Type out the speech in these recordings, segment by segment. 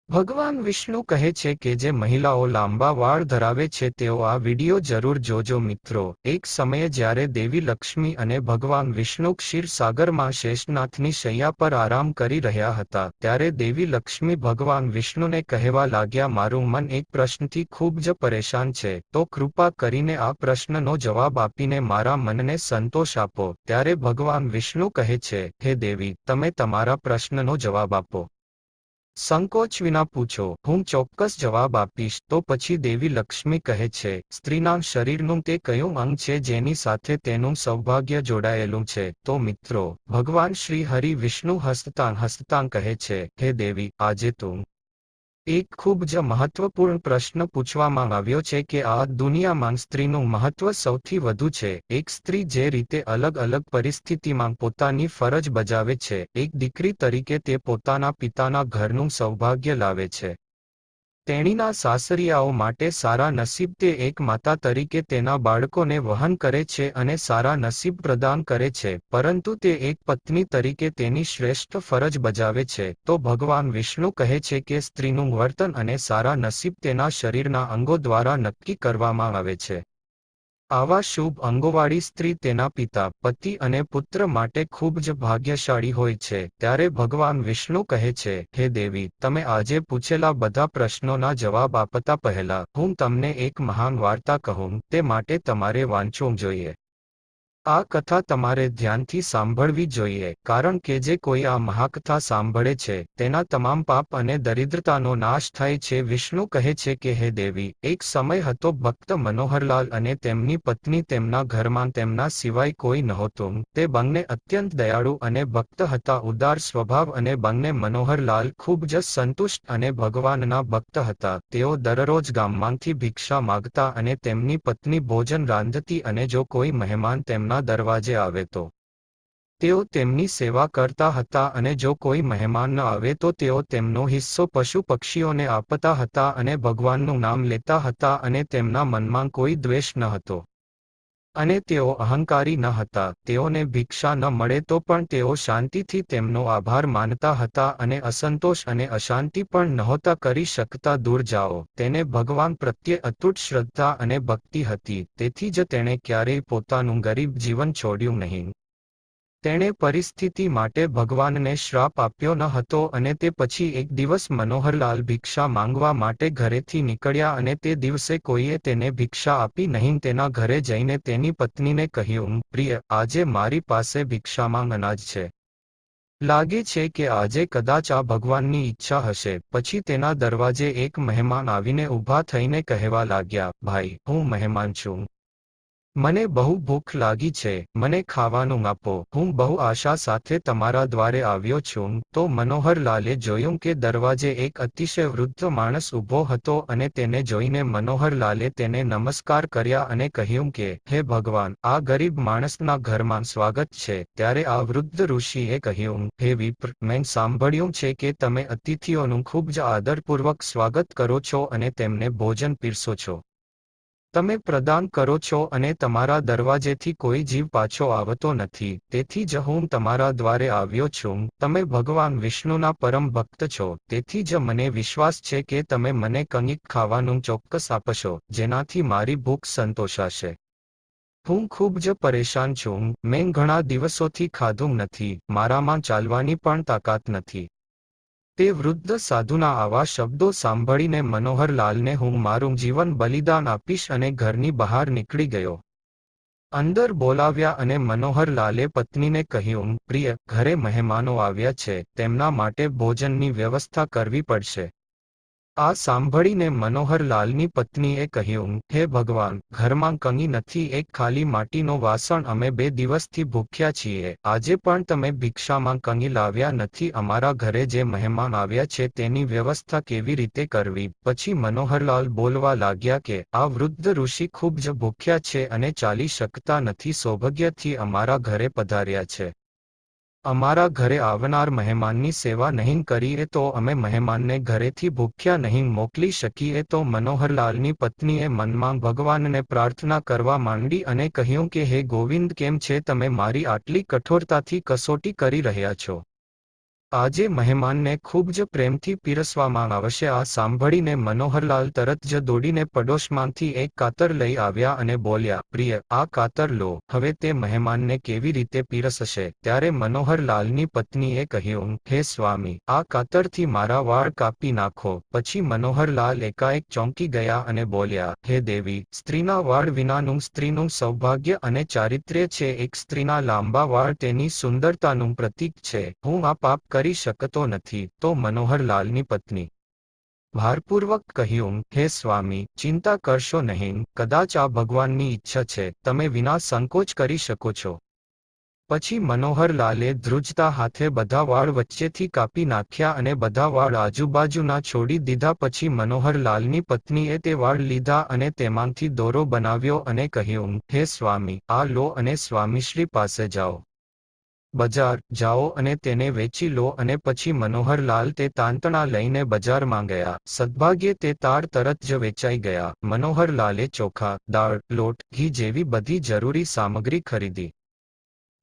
ભગવાન વિષ્ણુ કહે છે કે જે મહિલાઓ લાંબા વાળ ધરાવે છે તેઓ આ વિડિયો જરૂર જોજો મિત્રો. એક સમયે જ્યારે દેવી લક્ષ્મી અને ભગવાન વિષ્ણુ ક્ષીરસાગરમાં શેષનાથની શૈયા પર આરામ કરી રહ્યા હતા ત્યારે દેવી લક્ષ્મી ભગવાન વિષ્ણુને કહેવા લાગ્યા, મારું મન એક પ્રશ્નથી ખૂબ જ પરેશાન છે, તો કૃપા કરીને આ પ્રશ્નનો જવાબ આપીને મારા મનને સંતોષ આપો. ત્યારે ભગવાન વિષ્ણુ કહે છે, હે દેવી, તમે તમારા પ્રશ્નનો જવાબ આપો. સંકોચ વિના પૂછો, હું ચોક્કસ જવાબ આપીશ. તો પછી દેવી લક્ષ્મી કહે છે, સ્ત્રીના શરીરનું તે કયું અંગ છે જેની સાથે તેનું સૌભાગ્ય જોડાયેલું છે? તો મિત્રો, ભગવાન શ્રી હરિ વિષ્ણુ હસતાં કહે છે, હે દેવી, આજે તું એક ખૂબ જ મહત્વપૂર્ણ પ્રશ્ન પૂછવામાં આવ્યો છે કે આ દુનિયામાં સ્ત્રીનું મહત્વ સૌથી વધુ છે. એક સ્ત્રી જે રીતે અલગ અલગ પરિસ્થિતિમાં પોતાની ફરજ બજાવે છે, એક દીકરી તરીકે તે પોતાના પિતાના ઘરનું સૌભાગ્ય લાવે છે. તેણીના સાસરિયાઓ માટે સારા નસીબ, તે એક માતા તરીકે તેના બાળકોને વહન કરે છે અને સારા નસીબ પ્રદાન કરે છે, પરંતુ તે એક પત્ની તરીકે તેની શ્રેષ્ઠ ફરજ બજાવે છે. તો ભગવાન વિષ્ણુ કહે છે કે સ્ત્રીનું વર્તન અને સારા નસીબ તેના શરીરના અંગો દ્વારા નક્કી કરવામાં આવે છે. આવા શુભ અંગોવાળી સ્ત્રી તેના પિતા, પતિ અને પુત્ર માટે ખૂબ જ ભાગ્યશાળી હોય છે. ત્યારે ભગવાન વિષ્ણુ કહે છે, હે દેવી, તમે આજે પૂછેલા બધા પ્રશ્નોના જવાબ આપતા પહેલા હું તમને એક મહાન વાર્તા કહું, તે માટે તમારે વાંચવું જોઈએ. આ કથા તમારે ધ્યાનથી સાંભળવી જોઈએ, કારણ કે જે કોઈ આ મહાકથા સાંભળે છે તેના તમામ પાપ અને દરિદ્રતાનો નાશ થાય છે. વિષ્ણુ કહે છે કે હે દેવી, એક સમય હતો ભક્ત મનોહરલાલ અને તેમની પત્ની. તેમના ઘરમાં તેમના સિવાય કોઈ નહોતું. તે બંને અત્યંત દયાળુ અને ભક્ત હતા, ઉદાર સ્વભાવ, અને બંને મનોહરલાલ ખૂબ જ સંતુષ્ટ અને ભગવાનના ભક્ત હતા. તેઓ દરરોજ ગામમાંથી ભિક્ષા માગતા અને તેમની પત્ની ભોજન રાંધતી, અને જો કોઈ મહેમાન તેમના દરવાજે આવે તો તેઓ તેમની સેવા કરતા હતા, અને જો કોઈ મહેમાન ન આવે તો તેઓ તેમનો હિસ્સો પશુ પક્ષીઓને આપતા હતા અને ભગવાનનું નામ લેતા હતા, અને તેમના મનમાં કોઈ દ્વેષ ન હતો. અને તેઓ અહંકારી ન હતા. તેઓને ભિક્ષા ન મળે તો પણ તેઓ શાંતિથી તેમનો આભાર માનતા હતા અને અસંતોષ અને અશાંતિ પણ નહોતા કરી શકતા. દૂર જાઓ. તેને ભગવાન પ્રત્યે અતૂટ શ્રદ્ધા અને ભક્તિ હતી, તેથી જ તેણે ક્યારેય પોતાનું ગરીબ જીવન છોડ્યું નહીં. તેણે પરિસ્થિતિ માટે ભગવાનને શ્રાપ આપ્યો ન હતો, અને તે પછી એક દિવસ મનોહરલાલ ભિક્ષા માંગવા માટે ઘરેથી નીકળ્યા અને તે દિવસે કોઈએ તેને ભિક્ષા આપી નહીં. તેના ઘરે જઈને તેની પત્નીને કહ્યું, પ્રિય, આજે મારી પાસે ભિક્ષામાં અનાજ છે. લાગે છે કે આજે કદાચ આ ભગવાનની ઈચ્છા હશે. પછી તેના દરવાજે એક મહેમાન આવીને ઊભા થઈને કહેવા લાગ્યા, ભાઈ, હું મહેમાન છું. મને બહુ ભૂખ લાગી છે, મને ખાવાનું આપો. હું બહુ આશા સાથે તમારા દ્વારે આવ્યો છું. તો મનોહરલાલે જોયું કે દરવાજે એક અતિશય વૃદ્ધ માણસ ઊભો હતો, અને તેને જોઈને મનોહરલાલે તેને નમસ્કાર કર્યા અને કહ્યું કે, હે ભગવાન, આ ગરીબ માણસના ઘરમાં સ્વાગત છે. ત્યારે આ વૃદ્ધ ઋષિએ કહ્યું, હે વિપ્ર, મેં સાંભળ્યું છે કે તમે અતિથિઓનું ખૂબ જ આદરપૂર્વક સ્વાગત કરો છો અને તેમને ભોજન પીરસો છો. તમે પ્રદાન કરો છો અને તમારા દરવાજેથી કોઈ જીવ પાછો આવતો નથી. તેથી જ હું તમારા દ્વારે આવ્યો છું. તમે ભગવાન વિષ્ણુના પરમ ભક્ત છો, તેથી જ મને વિશ્વાસ છે કે તમે મને કંઈક ખાવાનું ચોક્કસ આપશો, જેનાથી મારી ભૂખ સંતોષાશે. હું ખૂબ જ પરેશાન છું. મેં ઘણા દિવસોથી ખાધું નથી. મારામાં ચાલવાની પણ તાકાત નથી. તે વૃદ્ધ સાધુના આવા શબ્દો સાંભળીને મનોહરલાલને હું મારું જીવન બલિદાન આપીશ અને ઘરની બહાર નીકળી ગયો. અંદર બોલાવ્યા અને મનોહરલાલે પત્નીને કહ્યું, પ્રિય, ઘરે મહેમાનો આવ્યા છે, તેમના માટે ભોજનની વ્યવસ્થા કરવી પડશે. આ સાંભળીને મનોહરલાલની પત્નીએ કહ્યું, હે ભગવાન, ઘરમાં કંઈ નથી, એક ખાલી માટીનો વાસણ. અમે 2 દિવસથી ભૂખ્યા છીએ. આજે પણ તમે ભિક્ષામાં કંઈ લાવ્યા નથી. અમારા ઘરે જે મહેમાન આવ્યા છે તેની વ્યવસ્થા કેવી રીતે કરવી? પછી મનોહરલાલ બોલવા લાગ્યા કે આ વૃદ્ધ ઋષિ ખૂબ જ ભૂખ્યા છે અને ચાલી શકતા નથી. સૌભાગ્યથી અમારા ઘરે પધાર્યા છે. અમારા ઘરે આવનાર મહેમાનની સેવા નહીં કરીએ તો અમે મહેમાનને ઘરેથી ભૂખ્યા નહીં મોકલી શકીએ. તો મનોહરલાલની પત્નીએ મનમાં ભગવાનને પ્રાર્થના કરવા માંડી અને કહ્યું કે હે ગોવિંદ, કેમ છે તમે મારી આટલી કઠોરતાથી કસોટી કરી રહ્યા છો? આજે મહેમાનને ખૂબ જ પ્રેમથી પીરસવામાં આવશે. આ સાંભળીને મનોહરલાલ તરત જ દોડીને પડોશમાંથી એક કાતર લઈ આવ્યા અને બોલ્યા, પ્રિય, આ કાતર લો. હવે તે મહેમાનને કેવી રીતે પીરસશે? ત્યારે મનોહરલાલની પત્નીએ કહ્યું, હે સ્વામી, આ કાતરથી મારા વાળ કાપી નાખો. પછી મનોહરલાલ એકાએક ચોંકી ગયા અને બોલ્યા, હે દેવી, સ્ત્રીના વાળ વિનાનું સ્ત્રીનું સૌભાગ્ય અને ચારિત્ર્ય છે. એક સ્ત્રીના લાંબા વાળ તેની સુંદરતાનું પ્રતીક છે. હું આ પાપ કરી શકતો નથી. તો મનોહરલાલની પત્ની ભારપૂર્વક કહ્યું, હે સ્વામી, ચિંતા કરશો નહીં. કદાચ આ ભગવાનની ઈચ્છા છે. તમે વિના સંકોચ કરી શકો છો. પછી મનોહરલાલે ધ્રુજતા હાથે બધા વાળ વચ્ચેથી કાપી નાખ્યા અને બધા વાળ આજુબાજુના છોડી દીધા. પછી મનોહરલાલની પત્નીએ તે વાળ લીધા અને તેમાંથી દોરો બનાવ્યો અને કહ્યું, હે સ્વામી, આ લો અને સ્વામીશ્રી પાસે જાઓ. બજાર જાઓ અને તેને વેચી લો. અને પછી મનોહરલાલ તે તાંતણા લઈને બજારમાં ગયા. સદભાગ્યે તે તાર તરત જ વેચાઈ ગયા. મનોહરલાલે ચોખા, દાળ, લોટ, ઘી જેવી બધી જરૂરી સામગ્રી ખરીદી,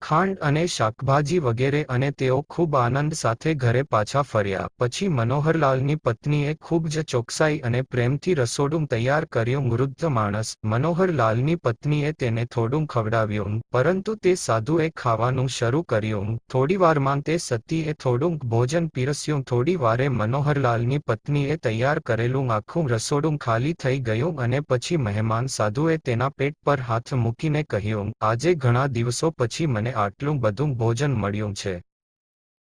ખાંડ અને શાકભાજી વગેરે, અને તેઓ ખૂબ આનંદ સાથે ઘરે પાછા ફર્યા. પછી મનોહરલાલની પત્નીએ ખૂબ જ ચોકસાઈ અને પ્રેમથી રસોડું તૈયાર કર્યું. વૃદ્ધ માણસ મનોહરલાલની પત્નીએ તેને થોડું ખવડાવ્યું, પરંતુ તે સાધુએ ખાવાનું શરૂ કર્યું. થોડીવારમાં તે સતીએ થોડુંક ભોજન પીરસ્યું. થોડી વારે મનોહરલાલની પત્નીએ તૈયાર કરેલું આખું રસોડું ખાલી થઈ ગયું. અને પછી મહેમાન સાધુએ તેના પેટ પર હાથ મૂકીને કહ્યું, આજે ઘણા દિવસો પછી મને આટલું બધું ભોજન મળ્યું છે.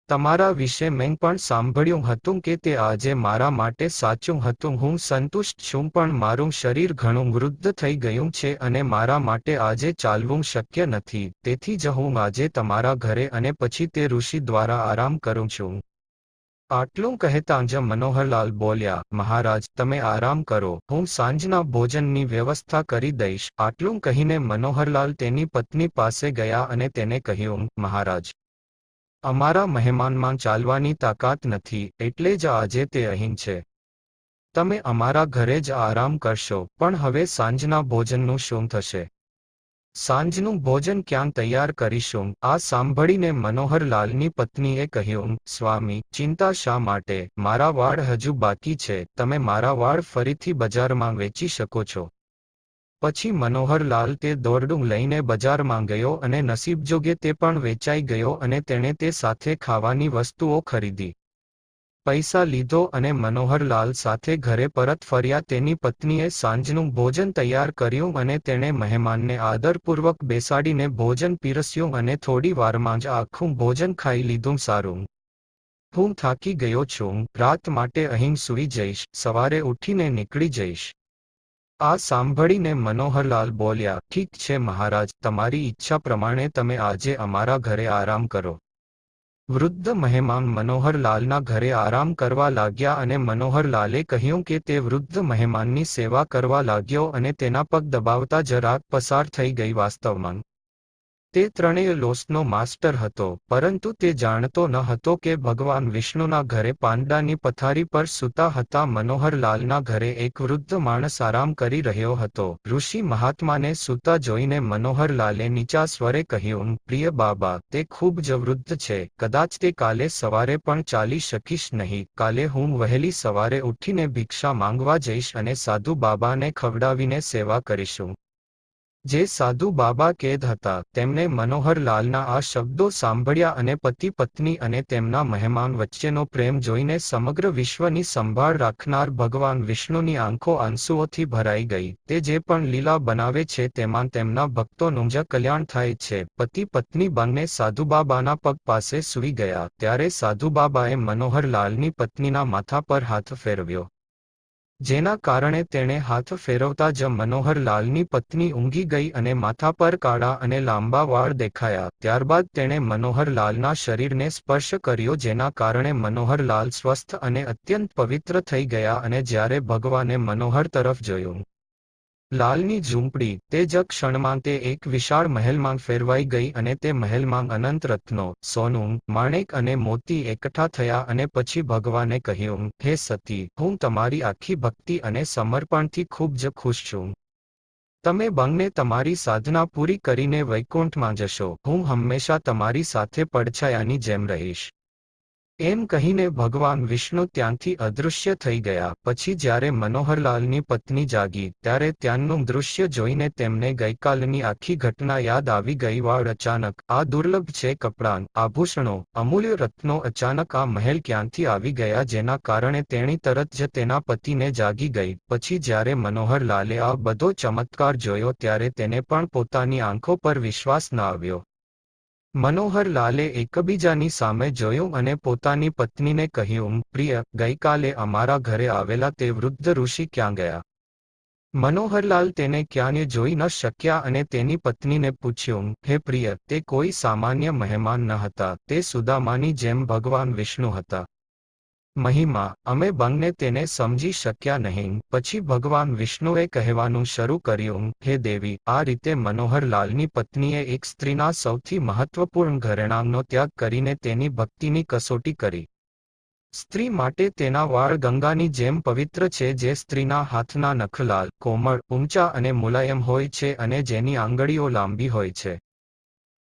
તમારા વિશે મેં પણ સાંભળ્યું હતું કે તે આજે મારા માટે સાચું હતું. હું સંતુષ્ટ છું, પણ મારું શરીર ઘણું વૃદ્ધ થઈ ગયું છે અને મારા માટે આજે ચાલવું શક્ય નથી. તેથી જ હું આજે તમારા ઘરે અને પછી તે ઋષિ દ્વારા આરામ કરું છું. આટલું કહેતાં જ મનોહરલાલ બોલ્યા, મહારાજ, તમે આરામ કરો. હું સાંજના ભોજનની વ્યવસ્થા કરી દઈશ. આટલું કહીને મનોહરલાલ તેની પત્ની પાસે ગયા અને તેને કહ્યું, મહારાજ, અમારા મહેમાનમાં ચાલવાની તાકાત નથી, એટલે જ આજે તે અહીં છે. તમે અમારા ઘરે જ આરામ કરશો. પણ હવે સાંજના ભોજનનું શું થશે? સાંજનું ભોજન ક્યાં તૈયાર કરીશું? આ સાંભળીને મનોહરલાલની પત્નીએ કહ્યું, સ્વામી, ચિંતા શા માટે? મારા વાળ હજુ બાકી છે. તમે મારા વાળ ફરીથી બજારમાં વેચી શકો છો. પછી મનોહરલાલ તે દોરડું લઈને બજારમાં ગયો અને નસીબજોગે તે પણ વેચાઈ ગયો અને તેણે તે સાથે ખાવાની વસ્તુઓ ખરીદી, પૈસા લીધો અને મનોહરલાલ સાથે ઘરે પરત ફર્યા. તેની પત્નીએ સાંજનું ભોજન તૈયાર કર્યું અને તેણે મહેમાનને આદરપૂર્વક બેસાડીને ભોજન પીરસ્યું અને થોડી વારમાં જ આખું ભોજન ખાઈ લીધું. સારું, હું થાકી ગયો છું. રાત માટે અહીં સૂઈ જઈશ. સવારે ઉઠીને નીકળી જઈશ. આ સાંભળીને મનોહરલાલ બોલ્યા, ઠીક છે મહારાજ, તમારી ઈચ્છા પ્રમાણે તમે આજે અમારા ઘરે આરામ કરો. વૃદ્ધ મહેમાન મનોહરલાલના ઘરે આરામ કરવા લાગ્યા અને મનોહરલાલે કહ્યું કે તે વૃદ્ધ મહેમાનની સેવા કરવા લાગ્યો અને તેના પગ દબાવતા જ રાત પસાર થઈ ગઈ. વાસ્તવમાં તે ત્રણેય લોસનો માસ્ટર હતો, પરંતુ તે જાણતો ન હતો કે ભગવાન વિષ્ણુના ઘરે પાંડાની પથારી પર સૂતા હતા. મનોહરલાલના ઘરે એક વૃદ્ધ માણસ આરામ કરી રહ્યો હતો. ઋષિ મહાત્માને સૂતા જોઈને મનોહરલાલે નીચા સ્વરે કહ્યું, પ્રિય બાબા, તે ખૂબ જ વૃદ્ધ છે. કદાચ તે કાલે સવારે પણ ચાલી શકીશ નહીં. કાલે હું વહેલી સવારે ઉઠીને ભિક્ષા માંગવા જઈશ અને સાધુ બાબાને ખવડાવીને સેવા કરીશું. જે સાધુ બાબા કેદ હતા, તેમણે મનોહરલાલના આ શબ્દો સાંભળ્યા અને પતિ પત્ની અને તેમના મહેમાન વચ્ચેનો પ્રેમ જોઈને સમગ્ર વિશ્વની સંભાળ રાખનાર ભગવાન વિષ્ણુની આંખો આંસુઓથી ભરાઈ ગઈ. તે જે પણ લીલા બનાવે છે તેમાં તેમના ભક્તોનું જ કલ્યાણ થાય છે. પતિ પત્ની બંને સાધુબાબાના પગ પાસે સૂઈ ગયા. ત્યારે સાધુબાબાએ મનોહરલાલની પત્નીના માથા પર હાથ ફેરવ્યો, જેના કારણે તેણે હાથ ફેરવતા જ મનોહરલાલની પત્ની ઊંઘી ગઈ અને માથા પર કાળા અને લાંબા વાળ દેખાયા. ત્યારબાદ તેણે મનોહરલાલના શરીરને સ્પર્શ કર્યો, જેના કારણે મનોહરલાલ સ્વસ્થ અને અત્યંત પવિત્ર થઈ ગયા. અને જ્યારે ભગવાને મનોહર તરફ જોયું, લાલની ઝૂંપડી તે જ ક્ષણમાં તે એક વિશાળ મહેલમાં ફેરવાઈ ગઈ અને તે મહેલમાં અનંત રત્નો, સોનું, માણેક અને મોતી એકઠા થયા. અને પછી ભગવાને કહ્યું, હે સતી, હું તમારી આખી ભક્તિ અને સમર્પણથી ખૂબ જ ખુશ છું. તમે બંને તમારી સાધના પૂરી કરીને વૈકુંઠમાં જશો. હું હંમેશા તમારી સાથે પડછાયાની જેમ રહીશ. એમ કહીને ભગવાન વિષ્ણુ ત્યાંથી અદૃશ્ય થઈ ગયા. પછી જ્યારે મનોહરલાલની પત્ની જાગી ત્યારે ત્યાંનું દૃશ્ય જોઈને તેમને ગઈકાલની આખી ઘટના યાદ આવી ગઈ. વાળ અચાનક, આ દુર્લભ છે કપડાં, આભૂષણો, અમૂલ્ય રત્નો અચાનક આ મહેલ ક્યાંથી આવી ગયા, જેના કારણે તેણી તરત જ તેના પતિને જાગી ગઈ. પછી જ્યારે મનોહરલાલે આ બધો ચમત્કાર જોયો ત્યારે તેને પણ પોતાની આંખો પર વિશ્વાસ ન આવ્યો. મનોહરલાલે એકબીજાની સામે જોયું અને પોતાની પત્નીને કહ્યું, પ્રિય, ગઈકાલે અમારા ઘરે આવેલા તે વૃદ્ધ ઋષિ ક્યાં ગયા? મનોહરલાલ તેને ક્યાંય જોઈ ન શક્યા અને તેની પત્નીને પૂછ્યું, હે પ્રિય, તે કોઈ સામાન્ય મહેમાન ન હતા, તે સુદામાની જેમ ભગવાન વિષ્ણુ હતા. મહિમા, અમે બંને તેને સમજી શક્યા નહીં. પછી ભગવાન વિષ્ણુએ કહેવાનું શરૂ કર્યું, હે દેવી, આ રીતે મનોહરલાલની પત્નીએ એક સ્ત્રીના સૌથી મહત્વપૂર્ણ ઘરેણાંનો ત્યાગ કરીને તેની ભક્તિની કસોટી કરી. સ્ત્રી માટે તેના વાળ ગંગાની જેમ પવિત્ર છે, જે સ્ત્રીના હાથના નખ લાલ, કોમળ, ઊંચા અને મુલાયમ હોય છે અને જેની આંગળીઓ લાંબી હોય છે.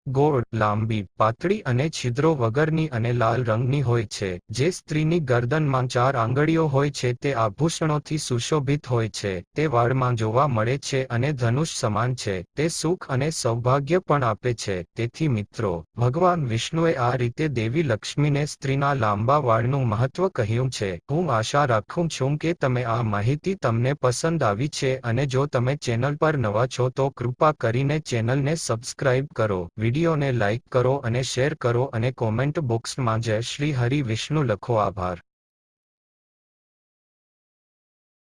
ગોળ, લાંબી, પાતળી અને છિદ્રો વગરની અને લાલ રંગની હોય છે. જે સ્ત્રીની ગરદનમાં 4 આંગળીઓ હોય છે તે આભૂષણોથી સુશોભિત હોય છે. તે વાળમાં જોવા મળે છે અને ધનુષ સમાન છે. તે સુખ અને સૌભાગ્ય પણ આપે છે. તેથી મિત્રો, ભગવાન વિષ્ણુએ આ રીતે દેવી લક્ષ્મીને સ્ત્રીના લાંબા વાળનું મહત્વ કહ્યું છે. હું આશા રાખું છું કે તમે આ માહિતી તમને પસંદ આવી છે અને જો તમે ચેનલ પર નવા છો તો કૃપા કરીને ચેનલને સબસ્ક્રાઇબ કરો. વિડીયોને લાઇક કરો અને શેર કરો અને કોમેન્ટ બોક્સમાં જય શ્રી હરિ વિષ્ણુ લખો. આભાર.